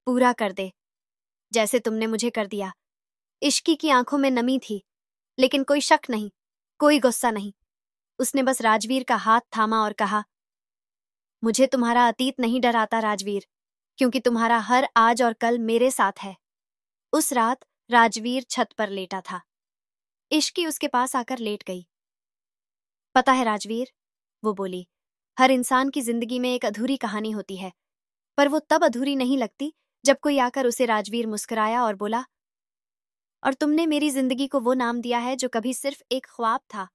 पूरा कर दे, जैसे तुमने मुझे कर दिया। इश्की की आंखों में नमी थी, लेकिन कोई शक नहीं, कोई गुस्सा नहीं। उसने बस राजवीर का हाथ थामा और कहा, मुझे तुम्हारा अतीत नहीं डराता राजवीर, क्योंकि तुम्हारा हर आज और कल मेरे साथ है। उस रात राजवीर छत पर लेटा था। इश्की उसके पास आकर लेट गई। पता है राजवीर, वो बोली, हर इंसान की जिंदगी में एक अधूरी कहानी होती है, पर वो तब अधूरी नहीं लगती जब कोई आकर उसे राजवीर मुस्कुराया और बोला, और तुमने मेरी जिंदगी को वो नाम दिया है जो कभी सिर्फ एक ख्वाब था,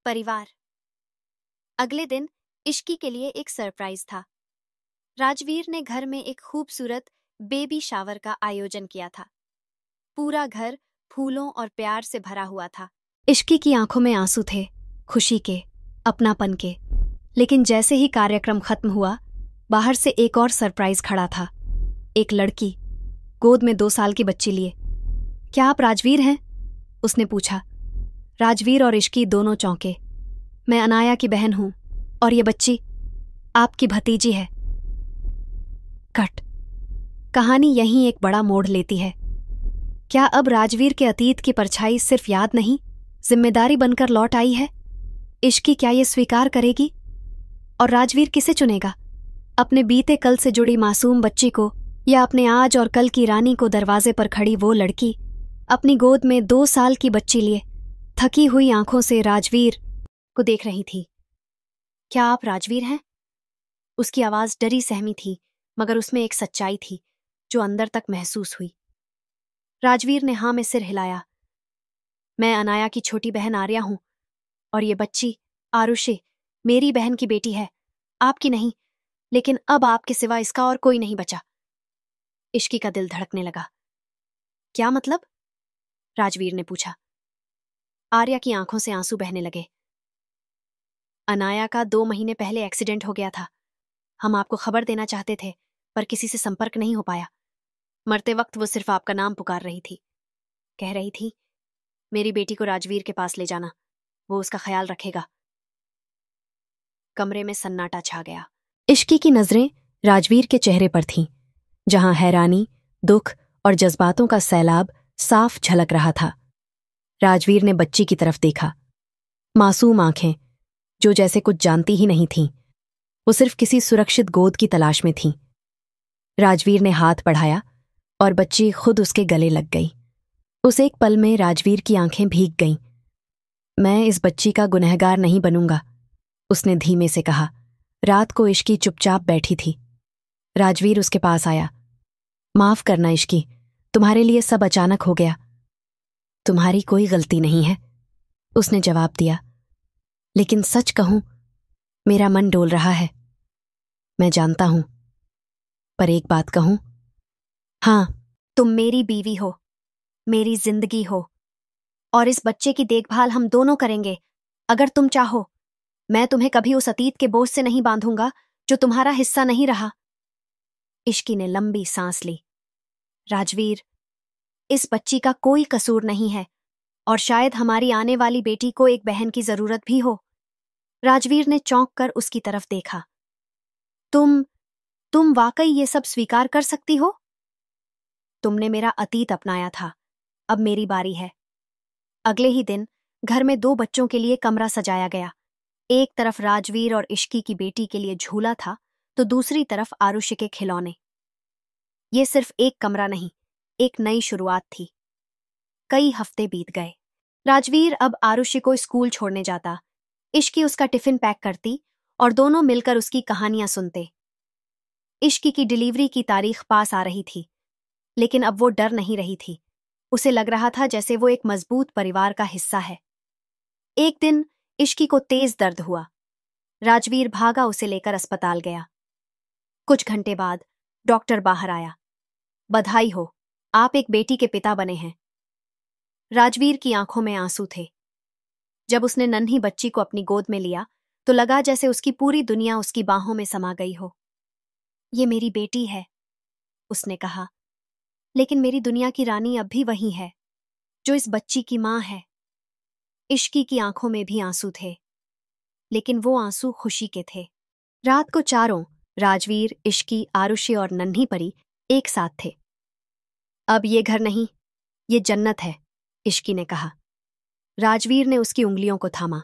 परिवार। अगले दिन इश्की के लिए एक सरप्राइज था। राजवीर ने घर में एक खूबसूरत बेबी शावर का आयोजन किया था। पूरा घर फूलों और प्यार से भरा हुआ था। इश्की की आंखों में आंसू थे, खुशी के, अपनापन के। लेकिन जैसे ही कार्यक्रम खत्म हुआ, बाहर से एक और सरप्राइज खड़ा था। एक लड़की, गोद में 2 साल की बच्ची लिए। क्या आप राजवीर हैं? उसने पूछा। राजवीर और इश्की दोनों चौंके। मैं अनाया की बहन हूं, और ये बच्ची आपकी भतीजी है। कट। कहानी यहीं एक बड़ा मोड़ लेती है। क्या अब राजवीर के अतीत की परछाई सिर्फ याद नहीं, जिम्मेदारी बनकर लौट आई है? इश्की क्या ये स्वीकार करेगी? और राजवीर किसे चुनेगा? अपने बीते कल से जुड़ी मासूम बच्ची को, या अपने आज और कल की रानी को? दरवाजे पर खड़ी वो लड़की अपनी गोद में 2 साल की बच्ची लिए थकी हुई आंखों से राजवीर को देख रही थी। क्या आप राजवीर हैं? उसकी आवाज डरी सहमी थी, मगर उसमें एक सच्चाई थी जो अंदर तक महसूस हुई। राजवीर ने हाँ में सिर हिलाया। मैं अनाया की छोटी बहन आर्या हूं, और ये बच्ची आरुषि मेरी बहन की बेटी है, आपकी नहीं। लेकिन अब आपके सिवा इसका और कोई नहीं बचा। इश्की का दिल धड़कने लगा। क्या मतलब? राजवीर ने पूछा। आर्या की आंखों से आंसू बहने लगे। अनाया का 2 महीने पहले एक्सीडेंट हो गया था। हम आपको खबर देना चाहते थे, पर किसी से संपर्क नहीं हो पाया। मरते वक्त वो सिर्फ आपका नाम पुकार रही थी। कह रही थी, मेरी बेटी को राजवीर के पास ले जाना, वो उसका ख्याल रखेगा। कमरे में सन्नाटा छा गया। इश्की की नजरें राजवीर के चेहरे पर थीं, जहां हैरानी, दुख और जज्बातों का सैलाब साफ झलक रहा था। राजवीर ने बच्ची की तरफ देखा। मासूम आंखें, जो जैसे कुछ जानती ही नहीं थीं। वो सिर्फ किसी सुरक्षित गोद की तलाश में थीं। राजवीर ने हाथ बढ़ाया और बच्ची खुद उसके गले लग गई। उस एक पल में राजवीर की आंखें भीग गईं। मैं इस बच्ची का गुनहगार नहीं बनूंगा, उसने धीमे से कहा। रात को इश्की चुपचाप बैठी थी। राजवीर उसके पास आया। माफ करना इश्की, तुम्हारे लिए सब अचानक हो गया। तुम्हारी कोई गलती नहीं है, उसने जवाब दिया। लेकिन सच कहूं, मेरा मन डोल रहा है। मैं जानता हूं, पर एक बात कहूं? हाँ, तुम मेरी बीवी हो, मेरी जिंदगी हो, और इस बच्चे की देखभाल हम दोनों करेंगे, अगर तुम चाहो। मैं तुम्हें कभी उस अतीत के बोझ से नहीं बांधूंगा जो तुम्हारा हिस्सा नहीं रहा। इश्की ने लंबी सांस ली। राजवीर, इस बच्ची का कोई कसूर नहीं है, और शायद हमारी आने वाली बेटी को एक बहन की जरूरत भी हो। राजवीर ने चौंक कर उसकी तरफ देखा। तुम वाकई ये सब स्वीकार कर सकती हो? तुमने मेरा अतीत अपनाया था, अब मेरी बारी है। अगले ही दिन घर में 2 बच्चों के लिए कमरा सजाया गया। एक तरफ राजवीर और इश्की की बेटी के लिए झूला था, तो दूसरी तरफ आरुषि के खिलौने। ये सिर्फ एक कमरा नहीं, एक नई शुरुआत थी। कई हफ्ते बीत गए। राजवीर अब आरुषि को स्कूल छोड़ने जाता, इश्की उसका टिफिन पैक करती, और दोनों मिलकर उसकी कहानियां सुनते। इश्की की डिलीवरी की तारीख पास आ रही थी, लेकिन अब वो डर नहीं रही थी। उसे लग रहा था जैसे वो एक मजबूत परिवार का हिस्सा है। एक दिन इश्की को तेज दर्द हुआ। राजवीर भागा उसे लेकर अस्पताल गया। कुछ घंटे बाद डॉक्टर बाहर आया। बधाई हो, आप एक बेटी के पिता बने हैं। राजवीर की आंखों में आंसू थे। जब उसने नन्ही बच्ची को अपनी गोद में लिया, तो लगा जैसे उसकी पूरी दुनिया उसकी बाहों में समा गई हो। ये मेरी बेटी है, उसने कहा, लेकिन मेरी दुनिया की रानी अब भी वही है, जो इस बच्ची की मां है। इश्की की आंखों में भी आंसू थे, लेकिन वो आंसू खुशी के थे। रात को चारों, राजवीर, इश्की, आरुषि और नन्ही परी, एक साथ थे। अब ये घर नहीं, ये जन्नत है, इश्की ने कहा। राजवीर ने उसकी उंगलियों को थामा।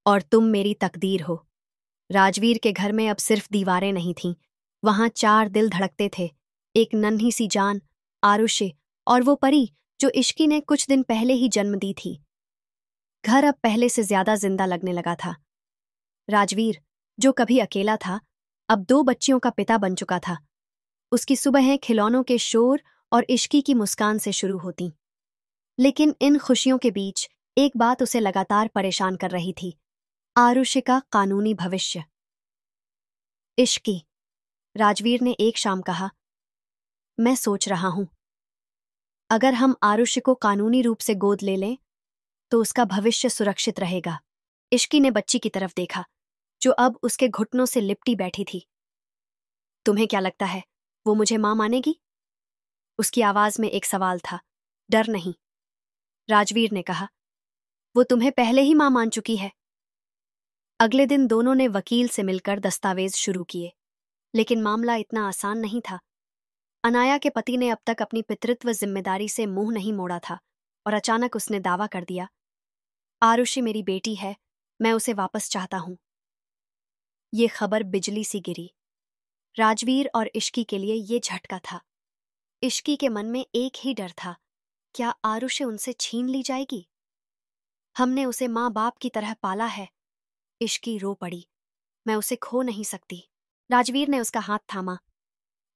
और तुम मेरी तकदीर हो। राजवीर के घर में अब सिर्फ दीवारें नहीं थीं, वहां 4 दिल धड़कते थे, एक नन्ही सी जान, आरुषि, और वो परी जो इश्की ने कुछ दिन पहले ही जन्म दी थी। घर अब पहले से ज्यादा जिंदा लगने लगा था। राजवीर, जो कभी अकेला था, अब 2 बच्चियों का पिता बन चुका था। उसकी सुबहें खिलौनों के शोर और इश्की की मुस्कान से शुरू होती। लेकिन इन खुशियों के बीच एक बात उसे लगातार परेशान कर रही थी, आरुषि का कानूनी भविष्य। इश्की, राजवीर ने एक शाम कहा, मैं सोच रहा हूं, अगर हम आरुषि को कानूनी रूप से गोद ले लें तो उसका भविष्य सुरक्षित रहेगा। इश्की ने बच्ची की तरफ देखा, जो अब उसके घुटनों से लिपटी बैठी थी। तुम्हें क्या लगता है, वो मुझे मां मानेगी? उसकी आवाज में एक सवाल था, डर नहीं। राजवीर ने कहा, वो तुम्हें पहले ही मां मान चुकी है। अगले दिन दोनों ने वकील से मिलकर दस्तावेज शुरू किए, लेकिन मामला इतना आसान नहीं था। अनाया के पति ने अब तक अपनी पितृत्व जिम्मेदारी से मुंह नहीं मोड़ा था, और अचानक उसने दावा कर दिया, आरुषि मेरी बेटी है, मैं उसे वापस चाहता हूं। ये खबर बिजली सी गिरी। राजवीर और इश्की के लिए ये झटका था। इश्की के मन में एक ही डर था, क्या आरुषि उनसे छीन ली जाएगी? हमने उसे माँ बाप की तरह पाला है। इश्की रो पड़ी, मैं उसे खो नहीं सकती। राजवीर ने उसका हाथ थामा।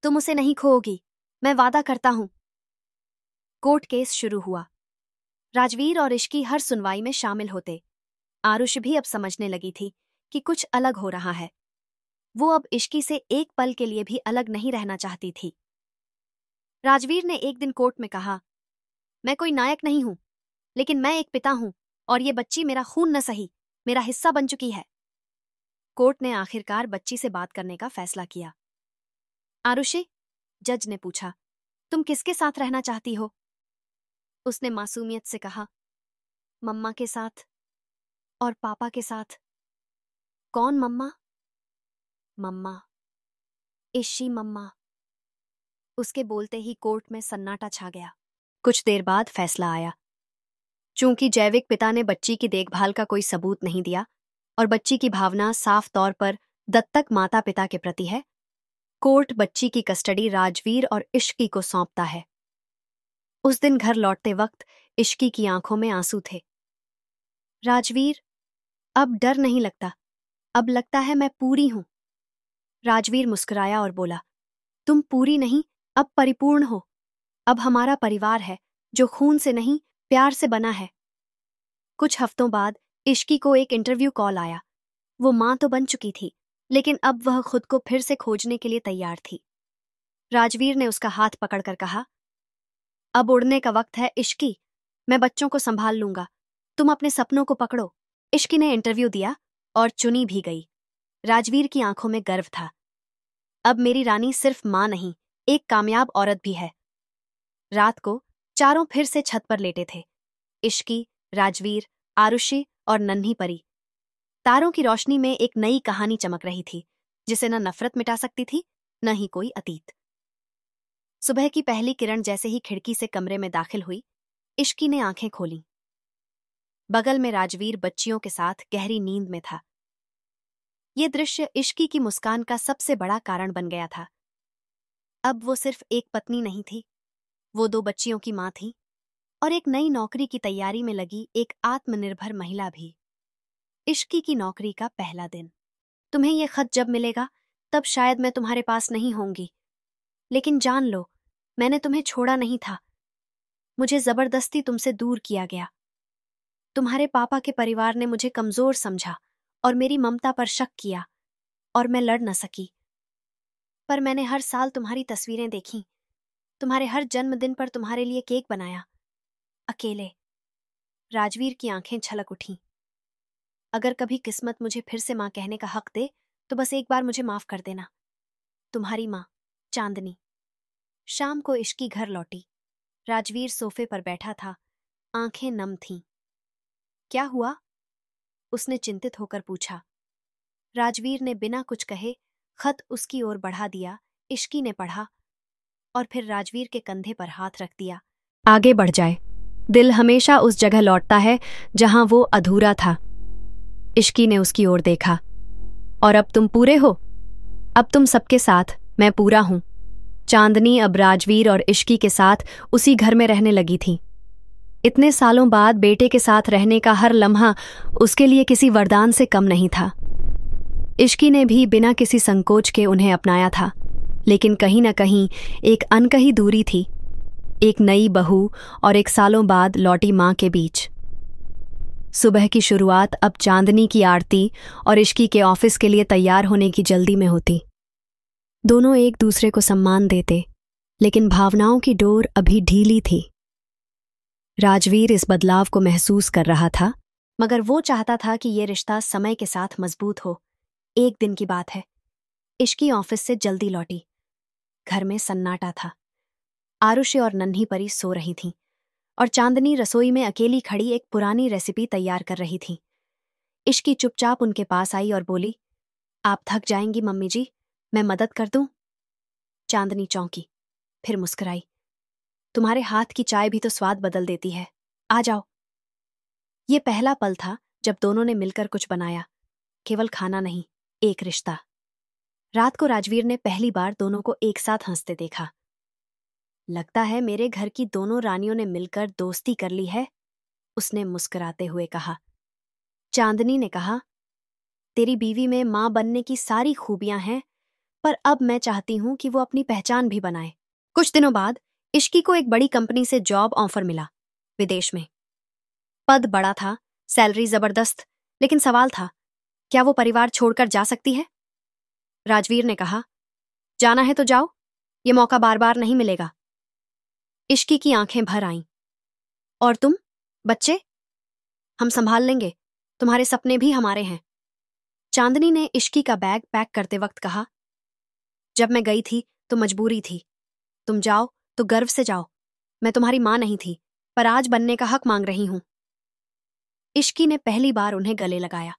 तुम उसे नहीं खोओगी, मैं वादा करता हूं। कोर्ट केस शुरू हुआ। राजवीर और इश्की हर सुनवाई में शामिल होते। आरुषि भी अब समझने लगी थी कि कुछ अलग हो रहा है। वो अब इश्की से एक पल के लिए भी अलग नहीं रहना चाहती थी। राजवीर ने एक दिन कोर्ट में कहा, मैं कोई नायक नहीं हूं, लेकिन मैं एक पिता हूं, और ये बच्ची मेरा खून न सही, मेरा हिस्सा बन चुकी है। कोर्ट ने आखिरकार बच्ची से बात करने का फैसला किया। आरुषि, जज ने पूछा, तुम किसके साथ रहना चाहती हो? उसने मासूमियत से कहा, मम्मा के साथ और पापा के साथ। कौन मम्मा? मम्मा, इश्शी मम्मा। उसके बोलते ही कोर्ट में सन्नाटा छा गया। कुछ देर बाद फैसला आया। चूंकि जैविक पिता ने बच्ची की देखभाल का कोई सबूत नहीं दिया और बच्ची की भावना साफ तौर पर दत्तक माता पिता के प्रति है, कोर्ट बच्ची की कस्टडी राजवीर और इश्की को सौंपता है। उस दिन घर लौटते वक्त इश्की की आंखों में आंसू थे। राजवीर, अब डर नहीं लगता, अब लगता है मैं पूरी हूं। राजवीर मुस्कुराया और बोला, तुम पूरी नहीं, अब परिपूर्ण हो। अब हमारा परिवार है, जो खून से नहीं, प्यार से बना है। कुछ हफ्तों बाद इश्की को एक इंटरव्यू कॉल आया। वो मां तो बन चुकी थी, लेकिन अब वह खुद को फिर से खोजने के लिए तैयार थी। राजवीर ने उसका हाथ पकड़कर कहा, अब उड़ने का वक्त है इश्की, मैं बच्चों को संभाल लूंगा, तुम अपने सपनों को पकड़ो। इश्की ने इंटरव्यू दिया और चुनी भी गई। राजवीर की आंखों में गर्व था, अब मेरी रानी सिर्फ मां नहीं, एक कामयाब औरत भी है। रात को चारों फिर से छत पर लेटे थे, इश्की, राजवीर, आरुषि और नन्ही परी। तारों की रोशनी में एक नई कहानी चमक रही थी, जिसे न नफरत मिटा सकती थी, न ही कोई अतीत। सुबह की पहली किरण जैसे ही खिड़की से कमरे में दाखिल हुई, इश्की ने आंखें खोलीं। बगल में राजवीर बच्चियों के साथ गहरी नींद में था। ये दृश्य इश्की की मुस्कान का सबसे बड़ा कारण बन गया था। अब वो सिर्फ एक पत्नी नहीं थी, वो 2 बच्चियों की मां थी, और एक नई नौकरी की तैयारी में लगी एक आत्मनिर्भर महिला भी। इश्की की नौकरी का पहला दिन। तुम्हें यह खत जब मिलेगा, तब शायद मैं तुम्हारे पास नहीं होंगी, लेकिन जान लो, मैंने तुम्हें छोड़ा नहीं था। मुझे जबरदस्ती तुमसे दूर किया गया। तुम्हारे पापा के परिवार ने मुझे कमजोर समझा और मेरी ममता पर शक किया, और मैं लड़ न सकी। पर मैंने हर साल तुम्हारी तस्वीरें देखी, तुम्हारे हर जन्मदिन पर तुम्हारे लिए केक बनाया, अकेले। राजवीर की आंखें छलक उठीं। अगर कभी किस्मत मुझे फिर से मां कहने का हक दे, तो बस एक बार मुझे माफ कर देना। तुम्हारी मां, चांदनी। शाम को इश्की घर लौटी। राजवीर सोफे पर बैठा था, आंखें नम थीं। क्या हुआ? उसने चिंतित होकर पूछा। राजवीर ने बिना कुछ कहे खत उसकी ओर बढ़ा दिया। इश्की ने पढ़ा, और फिर राजवीर के कंधे पर हाथ रख दिया। आगे बढ़ जाए। दिल हमेशा उस जगह लौटता है जहां वो अधूरा था। इश्की ने उसकी ओर देखा। और अब तुम पूरे हो? अब तुम सबके साथ, मैं पूरा हूं। चांदनी अब राजवीर और इश्की के साथ उसी घर में रहने लगी थी। इतने सालों बाद बेटे के साथ रहने का हर लम्हा उसके लिए किसी वरदान से कम नहीं था। इश्की ने भी बिना किसी संकोच के उन्हें अपनाया था, लेकिन कहीं न कहीं एक अनकही दूरी थी, एक नई बहू और एक सालों बाद लौटी मां के बीच। सुबह की शुरुआत अब चांदनी की आरती और इश्की के ऑफिस के लिए तैयार होने की जल्दी में होती। दोनों एक दूसरे को सम्मान देते, लेकिन भावनाओं की डोर अभी ढीली थी। राजवीर इस बदलाव को महसूस कर रहा था, मगर वो चाहता था कि ये रिश्ता समय के साथ मजबूत हो। एक दिन की बात है, इश्की ऑफिस से जल्दी लौटी। घर में सन्नाटा था। आरुषि और नन्ही परी सो रही थीं, और चांदनी रसोई में अकेली खड़ी एक पुरानी रेसिपी तैयार कर रही थी। इश्की चुपचाप उनके पास आई और बोली, आप थक जाएंगी मम्मी जी, मैं मदद कर दूं? चांदनी चौंकी, फिर मुस्कुराई। तुम्हारे हाथ की चाय भी तो स्वाद बदल देती है, आ जाओ। ये पहला पल था जब दोनों ने मिलकर कुछ बनाया, केवल खाना नहीं, एक रिश्ता। रात को राजवीर ने पहली बार दोनों को एक साथ हंसते देखा। लगता है मेरे घर की दोनों रानियों ने मिलकर दोस्ती कर ली है, उसने मुस्कुराते हुए कहा। चांदनी ने कहा, तेरी बीवी में मां बनने की सारी खूबियां हैं, पर अब मैं चाहती हूं कि वो अपनी पहचान भी बनाए। कुछ दिनों बाद इश्की को एक बड़ी कंपनी से जॉब ऑफर मिला, विदेश में। पद बड़ा था, सैलरी जबरदस्त, लेकिन सवाल था, क्या वो परिवार छोड़कर जा सकती है? राजवीर ने कहा, जाना है तो जाओ, ये मौका बार बार नहीं मिलेगा। इश्की की आंखें भर आईं। और तुम, बच्चे? हम संभाल लेंगे, तुम्हारे सपने भी हमारे हैं। चांदनी ने इश्की का बैग पैक करते वक्त कहा, जब मैं गई थी तो मजबूरी थी, तुम जाओ तो गर्व से जाओ। मैं तुम्हारी मां नहीं थी, पर आज बनने का हक मांग रही हूं। इश्की ने पहली बार उन्हें गले लगाया।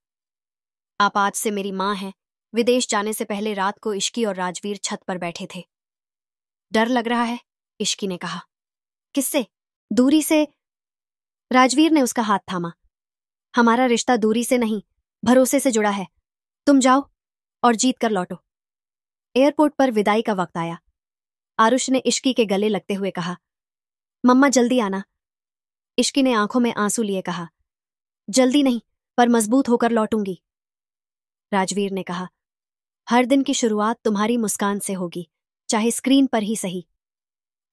आप आज से मेरी मां हैं। विदेश जाने से पहले रात को इश्की और राजवीर छत पर बैठे थे। डर लग रहा है? इश्की ने कहा। किससे? दूरी से। राजवीर ने उसका हाथ थामा। हमारा रिश्ता दूरी से नहीं, भरोसे से जुड़ा है। तुम जाओ और जीत कर लौटो। एयरपोर्ट पर विदाई का वक्त आया। आरुष ने इश्की के गले लगते हुए कहा, मम्मा जल्दी आना। इश्की ने आंखों में आंसू लिए कहा, जल्दी नहीं, पर मजबूत होकर लौटूंगी। राजवीर ने कहा, हर दिन की शुरुआत तुम्हारी मुस्कान से होगी, चाहे स्क्रीन पर ही सही।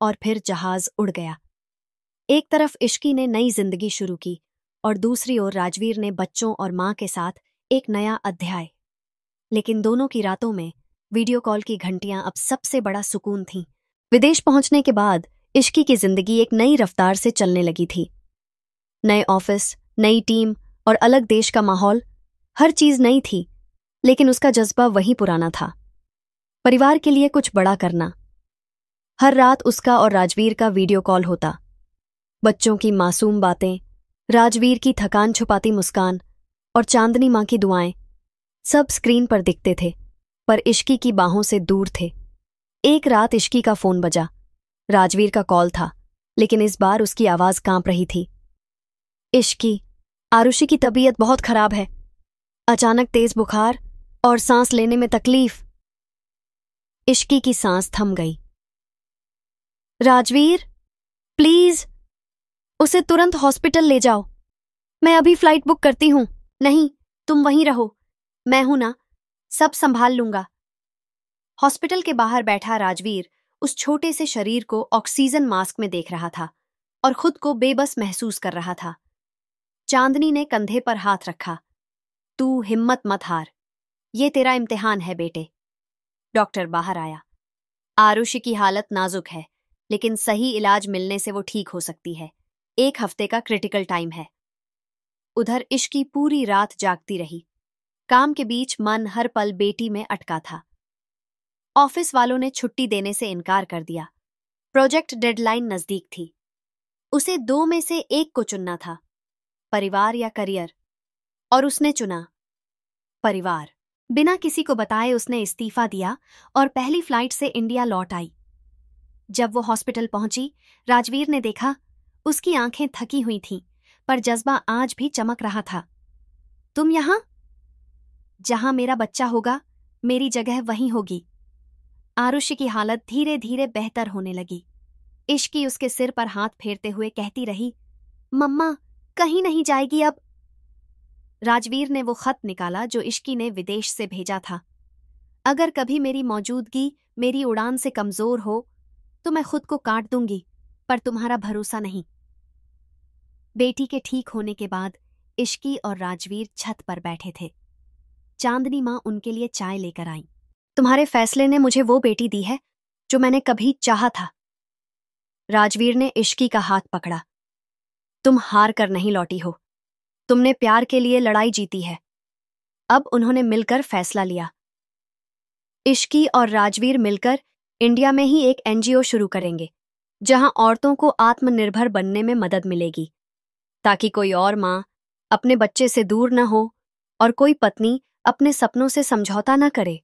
और फिर जहाज उड़ गया। एक तरफ इश्की ने नई जिंदगी शुरू की, और दूसरी ओर राजवीर ने बच्चों और मां के साथ एक नया अध्याय। लेकिन दोनों की रातों में वीडियो कॉल की घंटियां अब सबसे बड़ा सुकून थीं। विदेश पहुंचने के बाद इश्की की जिंदगी एक नई रफ्तार से चलने लगी थी। नए ऑफिस, नई टीम और अलग देश का माहौल, हर चीज नई थी, लेकिन उसका जज्बा वही पुराना था, परिवार के लिए कुछ बड़ा करना। हर रात उसका और राजवीर का वीडियो कॉल होता। बच्चों की मासूम बातें, राजवीर की थकान छुपाती मुस्कान और चांदनी मां की दुआएं, सब स्क्रीन पर दिखते थे, पर इश्की की बाहों से दूर थे। एक रात इश्की का फोन बजा। राजवीर का कॉल था, लेकिन इस बार उसकी आवाज कांप रही थी। इश्की, आरुषि की तबीयत बहुत खराब है। अचानक तेज बुखार और सांस लेने में तकलीफ। इश्की की सांस थम गई। राजवीर, प्लीज उसे तुरंत हॉस्पिटल ले जाओ। मैं अभी फ्लाइट बुक करती हूं। नहीं, तुम वहीं रहो, मैं हूं ना, सब संभाल लूंगा। हॉस्पिटल के बाहर बैठा राजवीर उस छोटे से शरीर को ऑक्सीजन मास्क में देख रहा था और खुद को बेबस महसूस कर रहा था। चांदनी ने कंधे पर हाथ रखा। तू हिम्मत मत हार, ये तेरा इम्तिहान है बेटे। डॉक्टर बाहर आया। आरुषि की हालत नाजुक है, लेकिन सही इलाज मिलने से वो ठीक हो सकती है। 1 हफ्ते का क्रिटिकल टाइम है। उधर इश्की पूरी रात जागती रही। काम के बीच मन हर पल बेटी में अटका था। ऑफिस वालों ने छुट्टी देने से इनकार कर दिया। प्रोजेक्ट डेडलाइन नजदीक थी। उसे 2 में से 1 को चुनना था, परिवार या करियर, और उसने चुना परिवार। बिना किसी को बताए उसने इस्तीफा दिया और पहली फ्लाइट से इंडिया लौट आई। जब वो हॉस्पिटल पहुंची, राजवीर ने देखा उसकी आंखें थकी हुई थीं, पर जज्बा आज भी चमक रहा था। तुम यहां? जहां मेरा बच्चा होगा, मेरी जगह वहीं होगी। आरुषि की हालत धीरे धीरे बेहतर होने लगी। इश्की उसके सिर पर हाथ फेरते हुए कहती रही, मम्मा कहीं नहीं जाएगी अब। राजवीर ने वो खत निकाला जो इश्की ने विदेश से भेजा था। अगर कभी मेरी मौजूदगी मेरी उड़ान से कमजोर हो तो मैं खुद को काट दूंगी, पर तुम्हारा भरोसा नहीं। बेटी के ठीक होने के बाद इश्की और राजवीर छत पर बैठे थे। चांदनी माँ उनके लिए चाय लेकर आई। तुम्हारे फैसले ने मुझे वो बेटी दी है जो मैंने कभी चाहा था। राजवीर ने इश्की का हाथ पकड़ा। तुम हार कर नहीं लौटी हो, तुमने प्यार के लिए लड़ाई जीती है। अब उन्होंने मिलकर फैसला लिया। इश्की और राजवीर मिलकर इंडिया में ही एक एनजीओ शुरू करेंगे, जहां औरतों को आत्मनिर्भर बनने में मदद मिलेगी, ताकि कोई और माँ अपने बच्चे से दूर न हो और कोई पत्नी अपने सपनों से समझौता न करे।